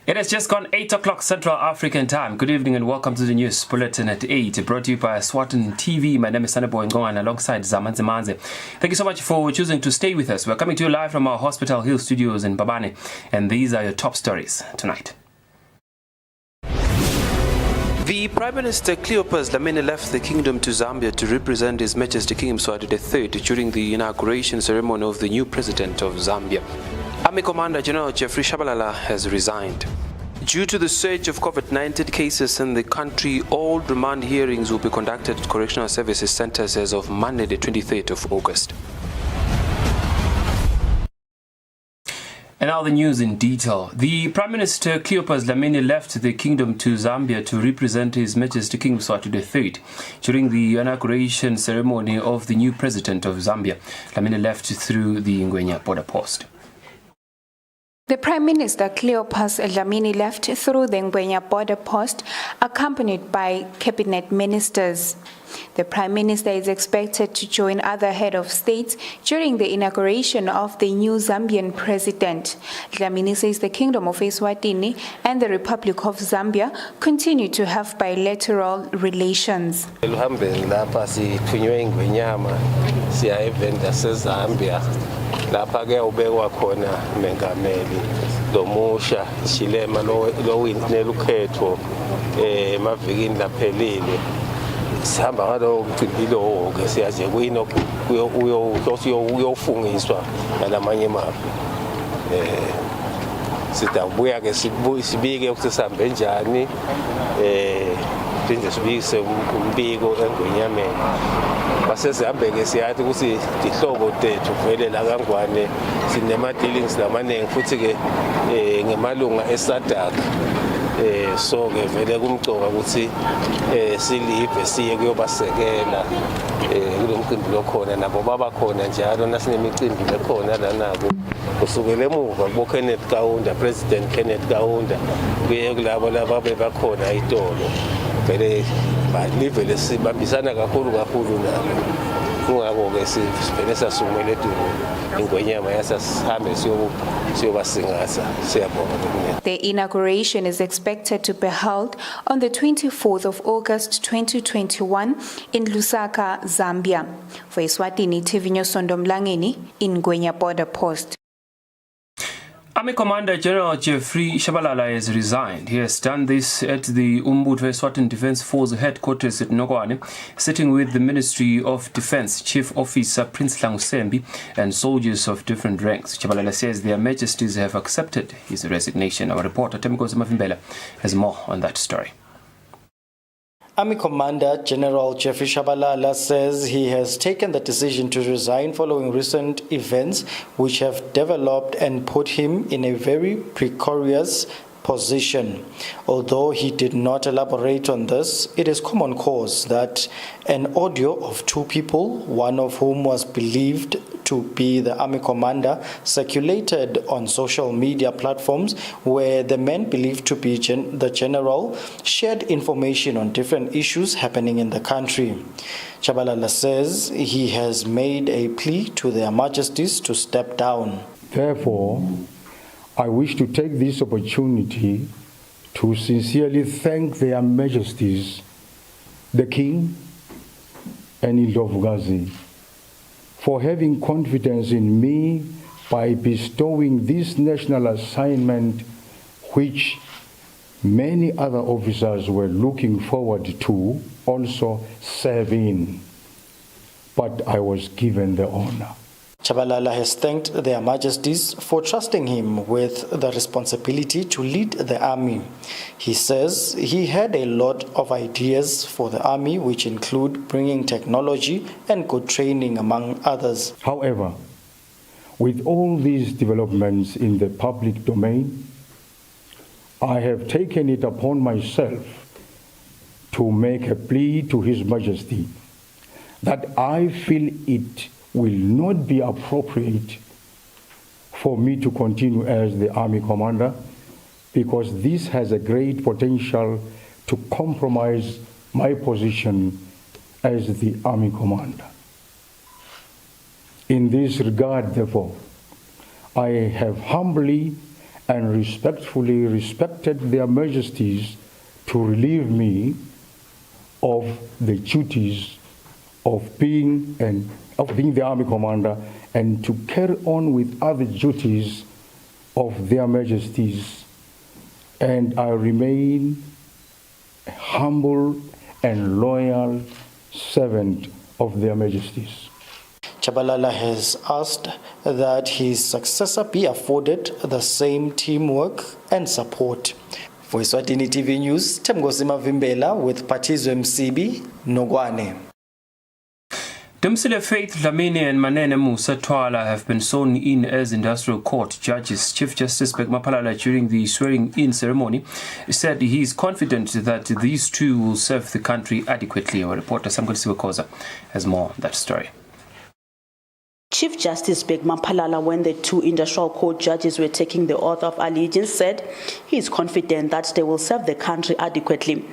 It has just gone 8 o'clock Central African time. Good evening and welcome to the news bulletin at 8, brought to you by Eswatini TV. My name is Sanebo Ngongan alongside Zamanzi Manze. Thank you so much for choosing to stay with us. We're coming to you live from our Hospital Hill studios in Babane, and these are your top stories tonight. The Prime Minister Cleopas Dlamini left the kingdom to Zambia to represent His Majesty King Mswati III during the inauguration ceremony of the new president of Zambia. Army Commander General Jeffrey Shabalala has resigned. Due to the surge of COVID-19 cases in the country, all remand hearings will be conducted at correctional services centers as of Monday, the 23rd of August. And now the news in detail. The Prime Minister Cleopas Dlamini left the kingdom to Zambia to represent His Majesty King Mswati III during the inauguration ceremony of the new president of Zambia. Dlamini left through the Ngwenya border post. The Prime Minister Cleopas Dlamini left through the Ngwenya border post, accompanied by cabinet ministers. The Prime Minister is expected to join other head of states during the inauguration of the new Zambian president. Dlamini says the Kingdom of Eswatini and the Republic of Zambia continue to have bilateral relations. Lapha ke ubekwa khona mengameli lomusha Chilema lo winile ukhetho emavikini laphelile sihamba ngalo umcibilo ke siyaje kuyino uyofungiswa nalamanye mafu sidabuya ke sibike ukuthi sihambe njani sibikise umbiko eNgwenyameni basesihambe ke siyathi ukuthi ihlobo tethu vele la kaNgwane sinema dealings lamaningi futhi ke ngemalunga eSADC so ke vele kumcoka ukuthi silive siye kuyobasekela kulomcimbi lokhona nabo baba khona njalo nasinemicimbi lekhona la nabo kusukela emuva kubo Kenneth Kaunda, President Kenneth Kaunda kuye kulabo laba bebakhona itolo vele balivele sibambisana kakhulu nabo kungako ke sivele sasumele ingwenyama yasasihambe siyobasingatha siyabonga. The inauguration is expected to be held on the 24th of August 2021 in Lusaka, Zambia. For Eswatini TV News, Sondomlangeni in Ngwenya border post. Army Commander General Jeffrey Shabalala has resigned. He has done this at the Umbutho Eswatini Defence Force headquarters at Nokwane, sitting with the Ministry of Defence Chief Officer Prince Langusembi and soldiers of different ranks. Shabalala says their majesties have accepted his resignation. Our reporter Temikosi Mafimbela has more on that story. Army Commander General Jeffrey Shabalala says he has taken the decision to resign following recent events which have developed and put him in a very precarious position. Although he did not elaborate on this, it is common cause that an audio of two people, one of whom was believed to be the army commander, circulated on social media platforms where the men believed to be the general shared information on different issues happening in the country. Shabalala says he has made a plea to their majesties to step down. Therefore, I wish to take this opportunity to sincerely thank their majesties, the King and Indlovukazi, for having confidence in me by bestowing this national assignment which many other officers were looking forward to also serve in. But I was given the honor. Shabalala has thanked their majesties for trusting him with the responsibility to lead the army. He says he had a lot of ideas for the army, which include bringing technology and good training, among others. However, with all these developments in the public domain, I have taken it upon myself to make a plea to His Majesty that I feel it will not be appropriate for me to continue as the Army Commander, because this has a great potential to compromise my position as the Army Commander. In this regard, therefore, I have humbly and respectfully respected their Majesties to relieve me of the duties of being the Army Commander and to carry on with other duties of their Majesties. And I remain a humble and loyal servant of their Majesties. Chabalala has asked that his successor be afforded the same teamwork and support. For Eswatini TV News, Temgosima Vimbela with Patizo MCB, Nogwane. Dumsile Faith Dlamini and Manene Musa Twala have been sworn in as industrial court judges. Chief Justice Begmapalala, during the swearing-in ceremony, said he is confident that these two will serve the country adequately. Our reporter Samgol Siwakoza has more on that story. Chief Justice Begmapalala, when the two industrial court judges were taking the oath of allegiance, said he is confident that they will serve the country adequately.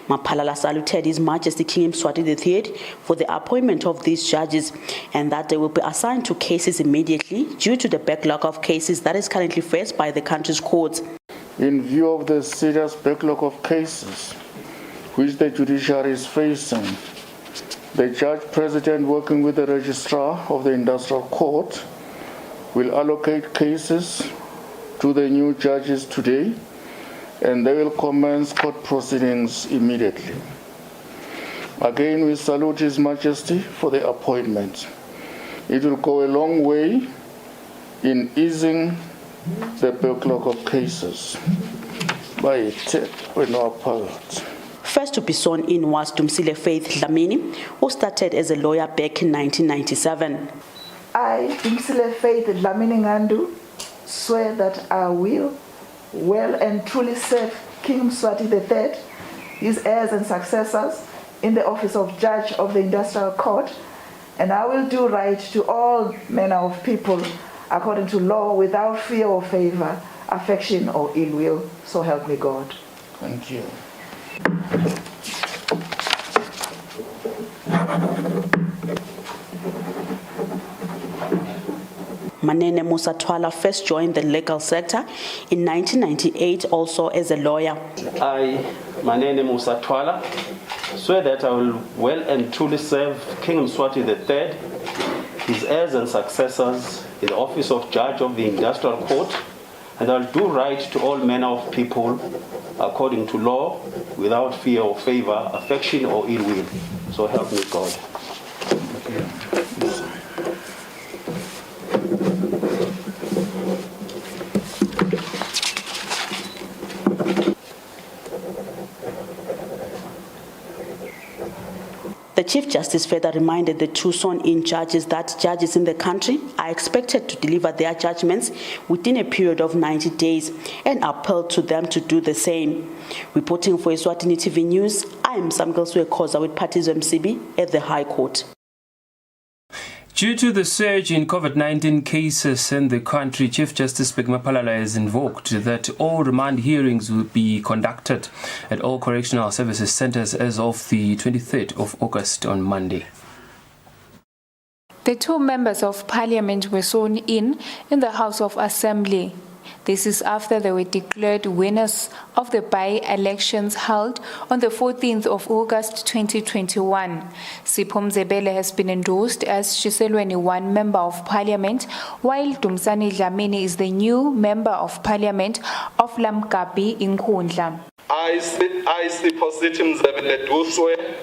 Mapalala saluted His Majesty King Eswatini III for the appointment of these judges and that they will be assigned to cases immediately due to the backlog of cases that is currently faced by the country's courts. In view of the serious backlog of cases which the judiciary is facing, the Judge President, working with the Registrar of the Industrial Court, will allocate cases to the new judges today, and they will commence court proceedings immediately. Again, we salute His Majesty for the appointment. It will go a long way in easing the backlog of cases. By First to be sworn in was Dumsile Faith Dlamini, who started as a lawyer back in 1997. I, Dumsile Faith Dlamini Ngandu, swear that I will well and truly serve King Mswati III, his heirs and successors, in the office of Judge of the Industrial Court, and I will do right to all manner of people according to law without fear or favor, affection or ill will. So help me God. Thank you. Manene Musa Twala first joined the legal sector in 1998, also as a lawyer. I, Manene Musa Twala, swear that I will well and truly serve King Mswati III, his heirs and successors in the office of Judge of the Industrial Court, and I will do right to all manner of people according to law, without fear or favor, affection or ill will. So help me God. The Chief Justice further reminded the two sworn-in judges that judges in the country are expected to deliver their judgments within a period of 90 days and appealed to them to do the same. Reporting for Eswatini TV News, I am Samgol Siwakoza with Patizo MCB at the High Court. Due to the surge in COVID-19 cases in the country, Chief Justice Begmapalala has invoked that all remand hearings will be conducted at all correctional services centers as of the 23rd of August on Monday. The two members of parliament were sworn in the House of Assembly. This is after they were declared winners of the by-elections held on the 14th of August 2021. Sipho Mzebele has been endorsed as Shiselweni 1 Member of Parliament, while Dumsani Dlamini is the new Member of Parliament of Lamkapi in Nkundla. I, Sipho Mzebele, do swear.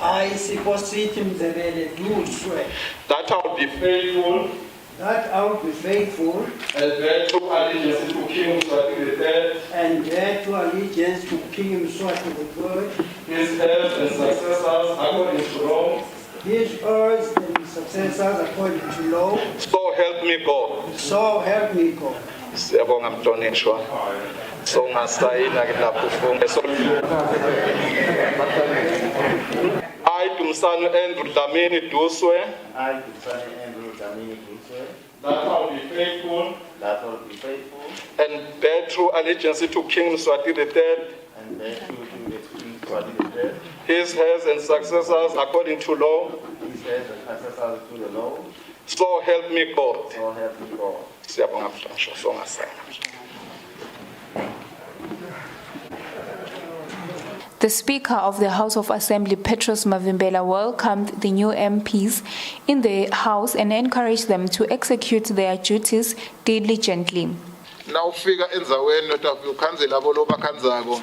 I, Sipho Mzebele, do swear. That I will be faithful. That I will be faithful and bear true allegiance to King Mswati III. And bear true allegiance to King Mswati III. His heirs and successors according to law. His heirs and successors according to law. So help me God. So help me God. Siyabonga mhlonishwa. So ngasayina ke lapho ufunge so I Dumsane Andrew Dlamini Duswe. I, Dumsane Andrew Dlamini Duswe. That I will be faithful. That I will be faithful. And bear true allegiance to King Mswati III. And bear true to the King Mswati III. His heirs and successors according to law. His heirs and successors to the law. So help me God. So help me God. Siyabonga mhlonishwa. So ngasayina. The Speaker of the House of Assembly, Petros Mavimbela, welcomed the new MPs in the House and encouraged them to execute their duties diligently. Now ufika enzaweni notafika ukhanze labo lobakhanzako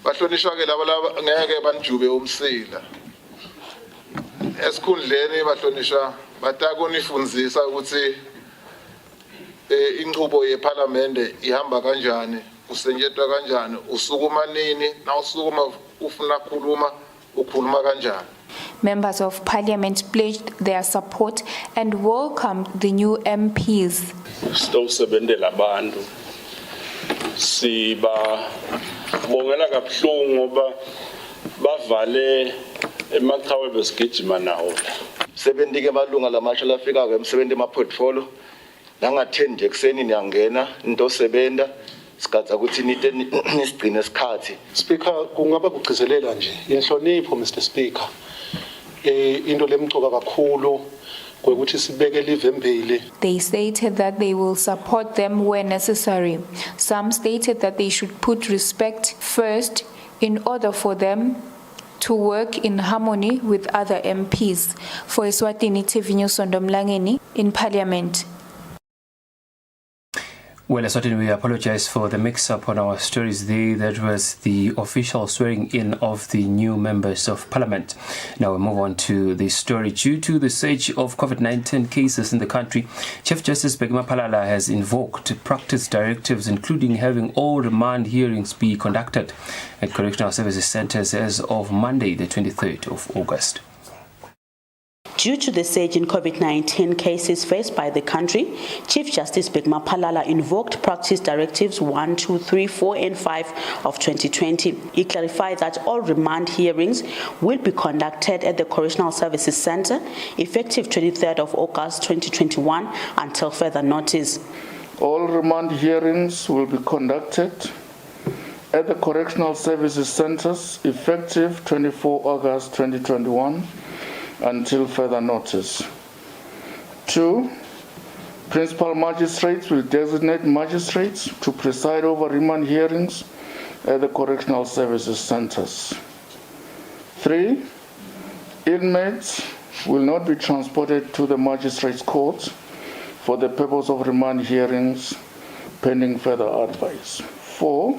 bahlonishwa ke labo ngeke banjube umsila esikhundleni bahlonishwa batakunifundzisa ukuthi inqubo yeParliament ihamba kanjani usenjetwa kanjani usukuma nini na usukuma ufuna khuluma ukhuluma kanjani. Members of Parliament pledged their support and welcomed the new MPs. Sitosebenzela abantu siba bongela kabuhlungu ngoba bavale emaqhawe besigijima nawo. Sebenzike malunga lamasha lafika ke emsebenzi emaportfolio nangathendi ekseni niyangena into osebenta sikhatha ukuthi nisigcine isikhathi. Speaker kungaba kugcizelela nje yenhlonipho Mr Speaker into lemcoka kakhulu kwekuthi sibeke live embili. They stated that they will support them where necessary. Some stated that they should put respect first in order for them to work in harmony with other MPs. For Eswatini TV News, Sondomlangeni in Parliament. Well, Eswatini, we apologize for the mix-up on our stories there. That was the official swearing-in of the new members of Parliament. Now we move on to the story. Due to the surge of COVID-19 cases in the country, Chief Justice Begma Palala has invoked practice directives, including having all remand hearings be conducted at correctional services centers as of Monday, the 23rd of August. Due to the surge in COVID-19 cases faced by the country, Chief Justice Begma Palala invoked Practice Directives 1, 2, 3, 4, and 5 of 2020. He clarified that all remand hearings will be conducted at the Correctional Services Centre effective 23rd of August 2021 until further notice. All remand hearings will be conducted at the Correctional Services Centres effective 24 August 2021 until further notice. 2. Principal magistrates will designate magistrates to preside over remand hearings at the Correctional Services Centres. 3. Inmates will not be transported to the magistrates' courts for the purpose of remand hearings pending further advice. 4.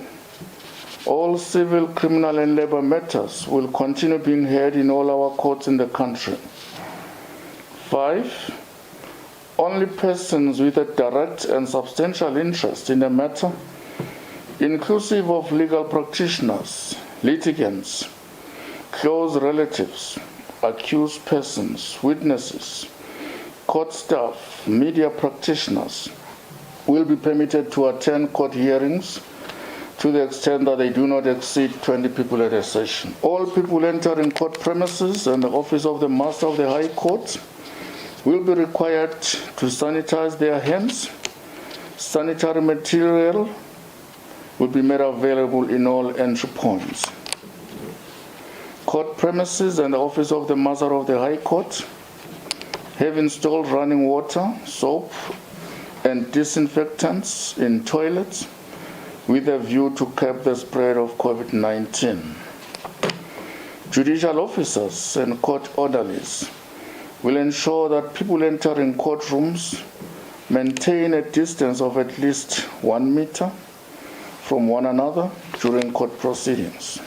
All civil, criminal, and labor matters will continue being heard in all our courts in the country. 5. Only persons with a direct and substantial interest in a matter, inclusive of legal practitioners, litigants, close relatives, accused persons, witnesses, court staff, media practitioners, will be permitted to attend court hearings to the extent that they do not exceed 20 people at a session. All people entering court premises and the office of the Master of the High Court will be required to sanitize their hands. Sanitary material will be made available in all entry points. Court premises and the office of the Master of the High Court have installed running water, soap, and disinfectants in toilets with a view to curb the spread of COVID-19. Judicial officers and court orderlies will ensure that people entering courtrooms maintain a distance of at least 1 meter from one another during court proceedings.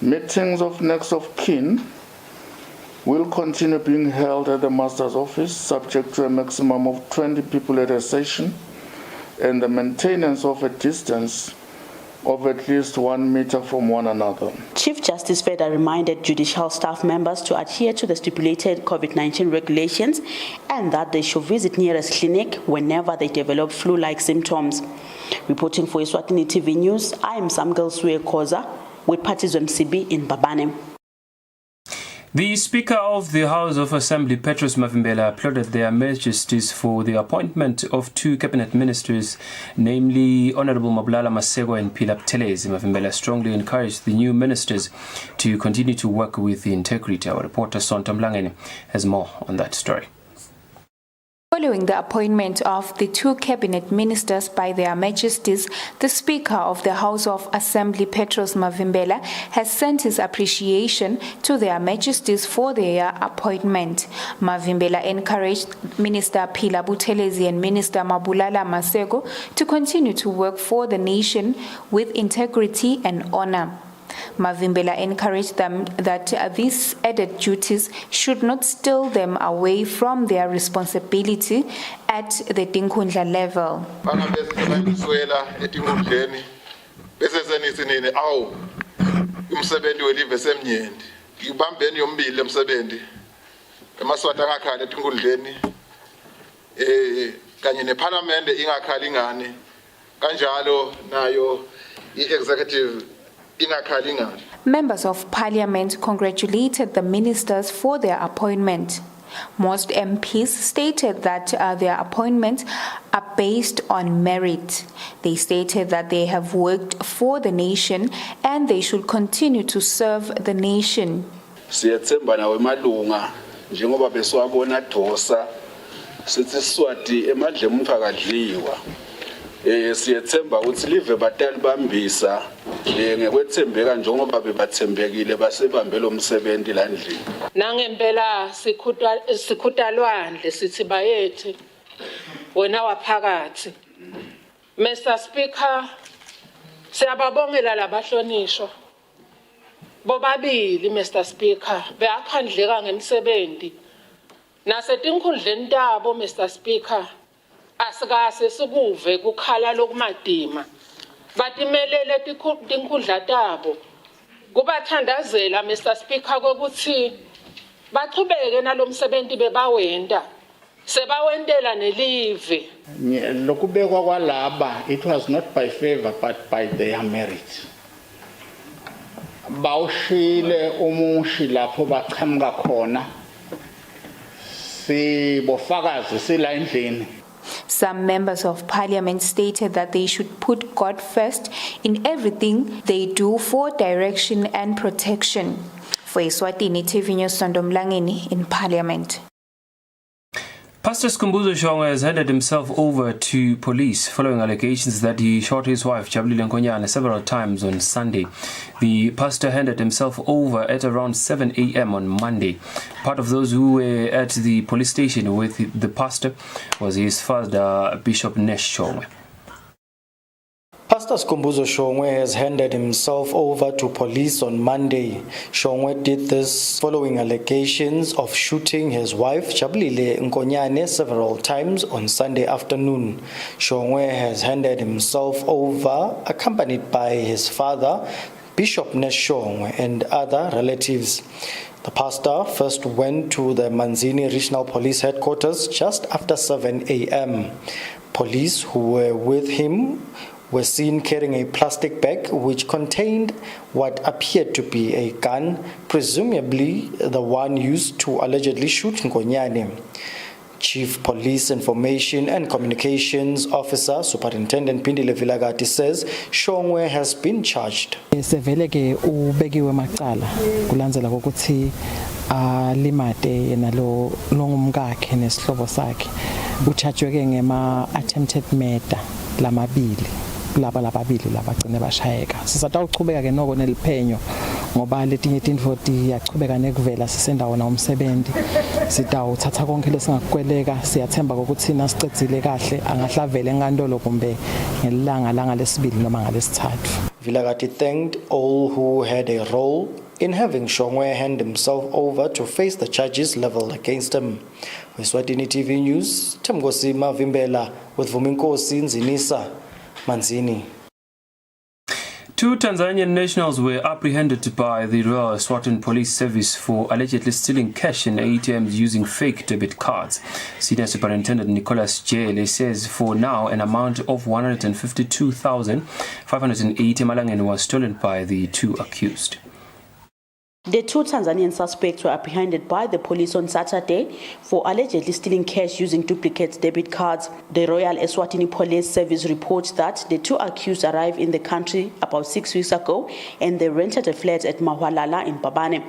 Meetings of next of kin will continue being held at the Master's office, subject to a maximum of 20 people at a session, and the maintenance of a distance of at least 1 meter from one another. Chief Justice further reminded judicial staff members to adhere to the stipulated COVID-19 regulations and that they should visit nearest clinic whenever they develop flu-like symptoms. Reporting for Eswatini TV News, I am Samgel Suekoza with Parties MCB in Babane. The Speaker of the House of Assembly, Petrus Mavimbela, applauded their majesties for the appointment of 2 cabinet ministers, namely Honorable Mabulala Masego and Phila Buthelezi. Mavimbela strongly encouraged the new ministers to continue to work with integrity. Our reporter Sonta Mlangeni has more on that story. Following the appointment of the 2 cabinet ministers by their majesties, the Speaker of the House of Assembly, Petrus Mavimbela, has sent his appreciation to their majesties for their appointment. Mavimbela encouraged Minister Phila Buthelezi and Minister Mabulala Masego to continue to work for the nation with integrity and honor. Mavimbela encouraged them that these added duties should not steal them away from their responsibility at the Tinkhundla level. Members of Parliament congratulated the ministers for their appointment. Most MPs stated that their appointments are based on merit. They stated that they have worked for the nation and they should continue to serve the nation. Siyethemba nawe malunga njengoba beswabona dosa sithi Swati emadle umphakadliwa. Siyethemba ukuthi live batali bambisa ngekwethembeka njengoba bebathembekile basebambe lo msebenzi landlini. Nangempela sikhutalwandle sithi bayethi wena waphakathi. Mr Speaker, siyababongela labahlonishwa. Bobabili Mr Speaker, beakhandleka ngemsebenzi. Nasetinkhundleni tabo Mr Speaker, asikase sikuve kukhala lokumadima. Batimelele tinkhundla tabo. Kubathandazela Mr Speaker kokuthi baqhubeke nalomsebenzi bebawenda. Sebawendela nelive. Lokubekwa kwalaba, it was not by favor but by their merit. Bawushile umushi lapho baqhamuka khona. Sibofakazi sila endlini. Some members of Parliament stated that they should put God first in everything they do for direction and protection. For Eswatini TV News, Sonto Mlangeni in Parliament. Pastor Skhumbuzo Shongwe has handed himself over to police following allegations that he shot his wife, Jabulile Nkonyane, several times on Sunday. The pastor handed himself over at around 7 a.m. on Monday. Part of those who were at the police station with the pastor was his father, Bishop Nesh Shongwe. Pastor Skhumbuzo Shongwe has handed himself over to police on Monday. Shongwe did this following allegations of shooting his wife, Jabulile Nkonyane, several times on Sunday afternoon. Shongwe has handed himself over, accompanied by his father, Bishop Nesh Shongwe, and other relatives. The pastor first went to the Manzini Regional Police Headquarters just after 7 a.m. Police who were with him were seen carrying a plastic bag which contained what appeared to be a gun, presumably the one used to allegedly shoot Nkonyane. Chief Police Information and Communications Officer Superintendent Pindile Vilagati says Shongwe has been charged. Sevele ke ubekiwe macala kulandzela ukuthi limate yena lo ngumkakhe nesihlobo sakhe uchargwe ke ngema attempted murder lamabili laba lababili labagcine bashayeka sisatawuchubeka ke noko neliphenyo ngoba letinye tindvo tiyachubeka nekuvela sisendawona umsebenzi sitawuthatha konke lesingakweleka siyathemba ukuthi nasicedzile kahle angahlavele enkantolo kumbe ngelanga lesibili noma ngalesithathu. Vilagati thanked all who had a role in having Shongwe hand himself over to face the charges leveled against him. For Eswatini TV News, Mavimbela with Vuminkosi Nzinisa Manzini. Two Tanzanian nationals were apprehended by the Royal Eswatini Police Service for allegedly stealing cash in ATMs using fake debit cards. Senior Superintendent Nicholas Jele says for now an amount of 152,580 malangeni was stolen by the two accused. The two Tanzanian suspects were apprehended by the police on Saturday for allegedly stealing cash using duplicate debit cards. The Royal Eswatini Police Service reports that the two accused arrived in the country about 6 weeks ago and they rented a flat at Mahwalala in Babane.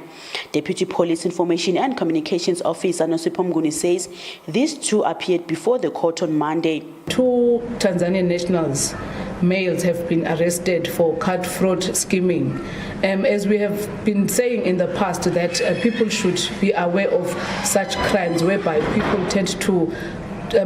Deputy Police Information and Communications Officer Nosipho Mnguni says these two appeared before the court on Monday. Two Tanzanian nationals, males, have been arrested for card fraud skimming. As we have been saying in the past, that people should be aware of such crimes whereby people tend to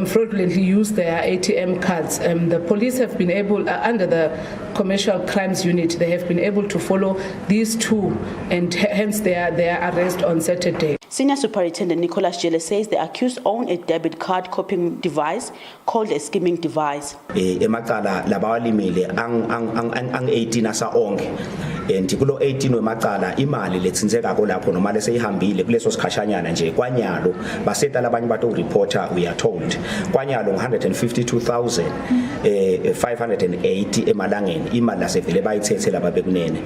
fraudulently use their ATM cards. The police have been able, under the Commercial Crimes Unit, they have been able to follow these two and hence their arrest on Saturday. Senior Superintendent Nicholas Jele says the accused own a debit card copying device called a skimming device. Emacala labawalimile ang 18 asa onke. Kulo 18 wemacala imali letsinzekako lapho noma leseyihambile kuleso sikhashanyana nje kwanyalo baseta labanye bato reporter we are told kwanyalo 152,580 emalangeni imali lasevele bayithethe laba bekunene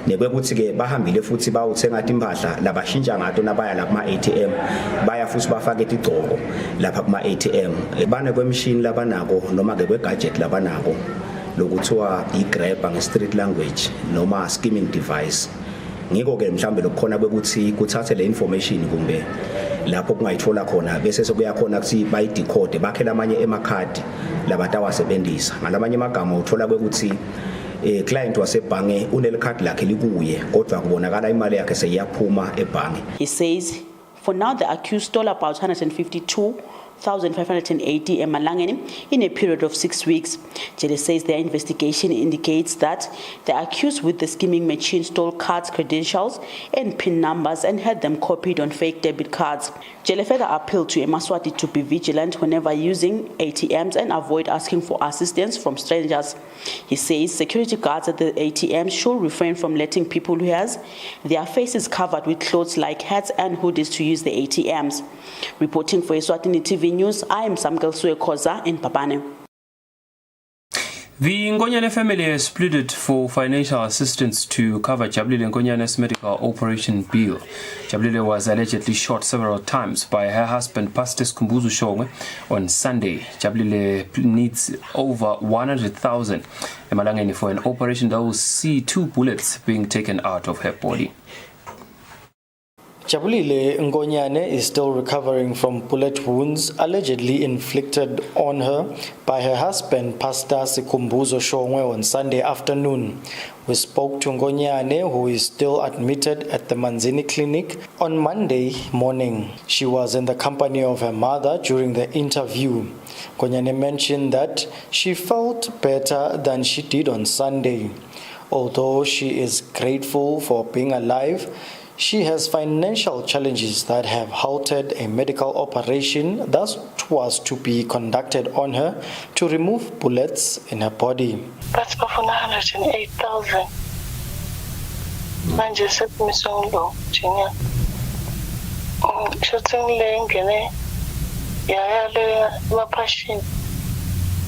nekwekuthi ke bahambile futhi bawuthenga impahla labashintsha ngato nabaya la kuma ATM baya futhi bafaka igcoko lapha kuma ATM bane kwemishini labanako noma ke kwegadget labanako lokuthiwa igrabber nge-street language noma skimming device. Ngiko ke mhlambe lokukhona kwekuthi kuthathe le information kumbe lapho kungayithola khona bese sekuyakhona ukuthi bayidecode bakhela amanye emakhadi labantu awasebenzisa. Ngalamanye amagama uthola kwekuthi client wasebhange unelikhadi lakhe likuye kodwa kubonakala imali yakhe seyiyaphuma ebhange. He says for now the accused stole about 152,580 emalangeni in a period of 6 weeks. Jele says their investigation indicates that the accused with the skimming machine stole cards, credentials and PIN numbers and had them copied on fake debit cards. Jele further appealed to Eswatini to be vigilant whenever using ATMs and avoid asking for assistance from strangers. He says security guards at the ATMs should refrain from letting people who has their faces covered with clothes like hats and hoodies to use the ATMs. Reporting for Eswatini TV News, I am Samkel Suekoza in Babane. The Ngonyane family has pleaded for financial assistance to cover Jabulile Ngonyane's medical operation bill. Jabulile was allegedly shot several times by her husband, Pastor Skumbuzu Shongwe, on Sunday. Jabulile needs over 100,000 emalangeni for an operation that will see 2 bullets being taken out of her body. Jabulile Ngonyane is still recovering from bullet wounds allegedly inflicted on her by her husband, Pastor Sikumbuzo Shongwe, on Sunday afternoon. We spoke to Ngonyane, who is still admitted at the Manzini Clinic, on Monday morning. She was in the company of her mother during the interview. Ngonyane mentioned that she felt better than she did on Sunday. Although she is grateful for being alive, she has financial challenges that have halted a medical operation that was to be conducted on her to remove bullets in her body. That's for 108,000. Manje semisongo chinya. Shooting lengene ya le mapashin.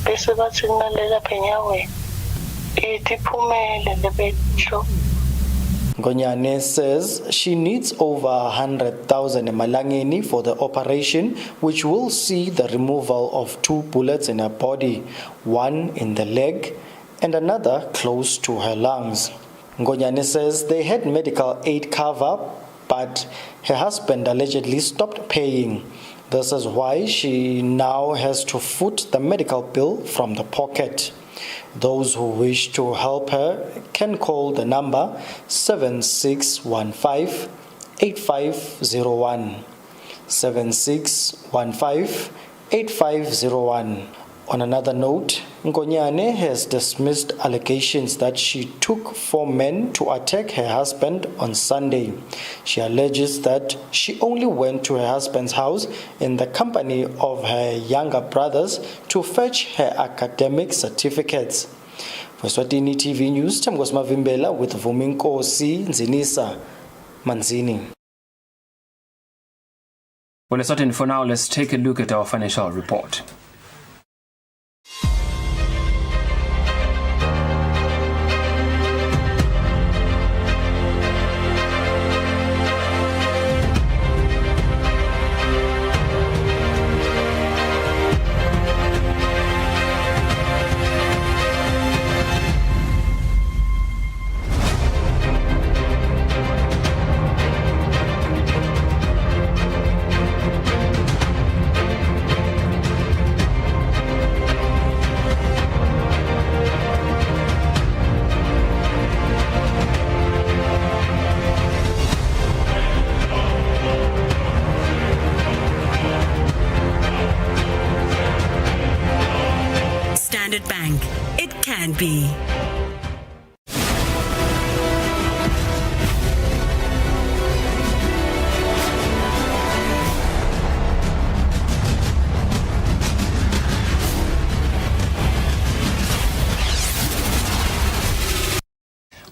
Bese bathina lela penyawe. Itiphumele lebetho. Ngonyane says she needs over 100,000 emalangeni for the operation, which will see the removal of 2 bullets in her body, one in the leg and another close to her lungs. Ngonyane says they had medical aid cover, but her husband allegedly stopped paying. This is why she now has to foot the medical bill from the pocket. Those who wish to help her can call the number 7615-8501. 7615-8501. On another note, Ngonyane has dismissed allegations that she took 4 men to attack her husband on Sunday. She alleges that she only went to her husband's house in the company of her younger brothers to fetch her academic certificates. For Eswatini TV News, Tamgos Mavimbela with Vuminkosi Nzinisa Manzini. Well, Eswatini, for now, let's take a look at our financial report. Standard Bank. It can be.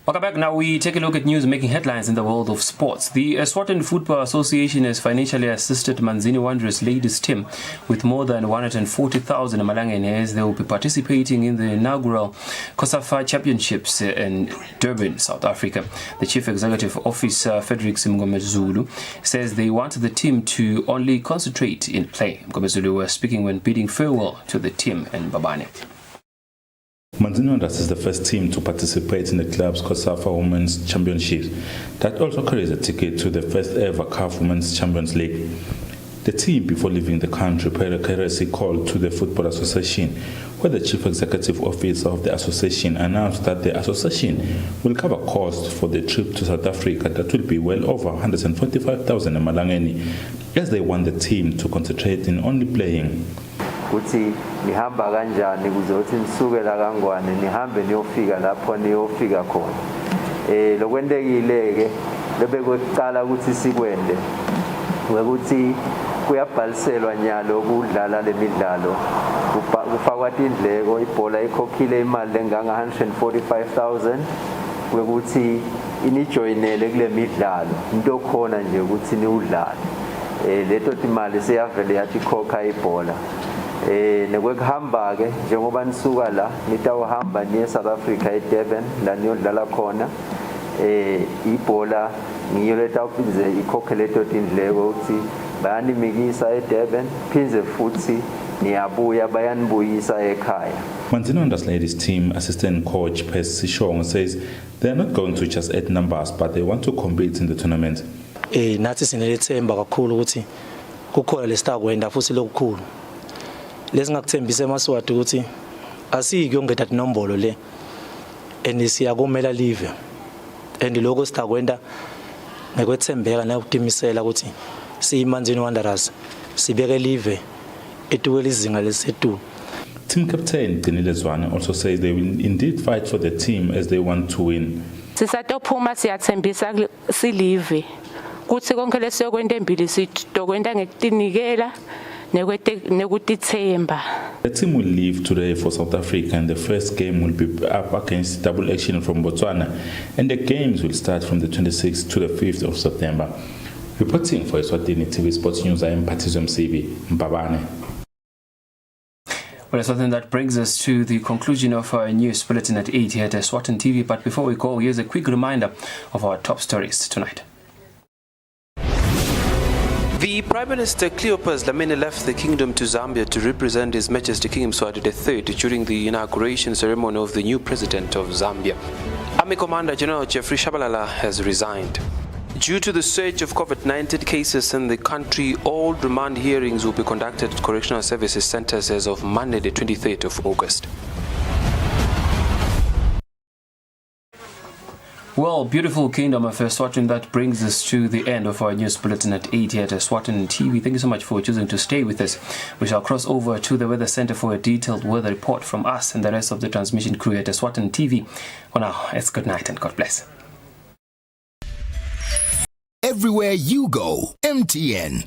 Welcome back. Now we take a look at news making headlines in the world of sports. The Eswatini Football Association has financially assisted Manzini Wanderers ladies team with more than 140,000 Malangeni as they will be participating in the inaugural COSAFA Championships in Durban, South Africa. The Chief Executive Officer, Frederick Mngomezulu, says they want the team to only concentrate in play. Mngomezulu was speaking when bidding farewell to the team in Babane. Manzini Wanderers is the first team to participate in the club's COSAFA Women's Championships that also carries a ticket to the first ever CAF Women's Champions League. The team, before leaving the country, paid a courtesy call to the Football Association, where the Chief Executive Officer of the association announced that the association will cover costs for the trip to South Africa that will be well over 145,000 Malangeni, as they want the team to concentrate in only playing. Kuti nihamba kanjani kuze uthi nisuke la kangwane nihambe niyofika lapho niyofika khona lokwendekile ke lebekuqala ukuthi sikwende ukuthi kuyabhaliselwa nyalo ukudlala lemidlalo kufakwa indleko ibhola ikhokhile imali lenganga 145,000 ukuthi inijoyinele kule midlalo into khona nje ukuthi niudlale leto timali seyavele yathi khokha ibhola nekwekuhamba ke njengoba nisuka la nitawuhamba niye South Africa eDurban la niyodlala khona ibhola ngiyo letawuphinze ikhokhele leto indleko ukuthi bayanimikisa eDurban phinze futhi niyabuya bayanibuyisa ekhaya. Manzini Wanderers ladies team assistant coach Percy Shong says they are not going to just add numbers but they want to compete in the tournament. Nathi sinelethemba kakhulu ukuthi kukhona lesitakwenda futhi lokukhulu lesingakuthembisa emaswati ukuthi asiki yongeta inombolo le enisiyakumela live and lokho sitakwenda nekwethembeka nokutimisela ukuthi siyiManzini Wanderers sibeke live etuwela izinga lesethu. Team captain Dinile Zwane also says they will indeed fight for the team as they want to win. Sisatophuma siyathembisa silive kuthi konke lesiyokwenda embili sitokwenda ngekutinikela. The team will leave today for South Africa and the first game will be up against Double Action from Botswana and the games will start from the 26th to the 5th of September. Reporting for Eswatini TV Sports News, I am Patizo Msibi, Mbabane. Well, Eswatini, that brings us to the conclusion of our news bulletin at 8 here at Eswatini TV. But before we go, here's a quick reminder of our top stories tonight. The Prime Minister Cleopas Dlamini left the kingdom to Zambia to represent His Majesty King Mswati III during the inauguration ceremony of the new president of Zambia. Army Commander General Jeffrey Shabalala has resigned. Due to the surge of COVID-19 cases in the country, all remand hearings will be conducted at correctional services centers as of Monday, the 23rd of August. Well, beautiful kingdom of Eswatini, that brings us to the end of our news bulletin at 8 here at Eswatini TV. Thank you so much for choosing to stay with us. We shall cross over to the Weather Center for a detailed weather report from us and the rest of the transmission crew at Eswatini TV. For now, it's good night and God bless. Everywhere you go, MTN.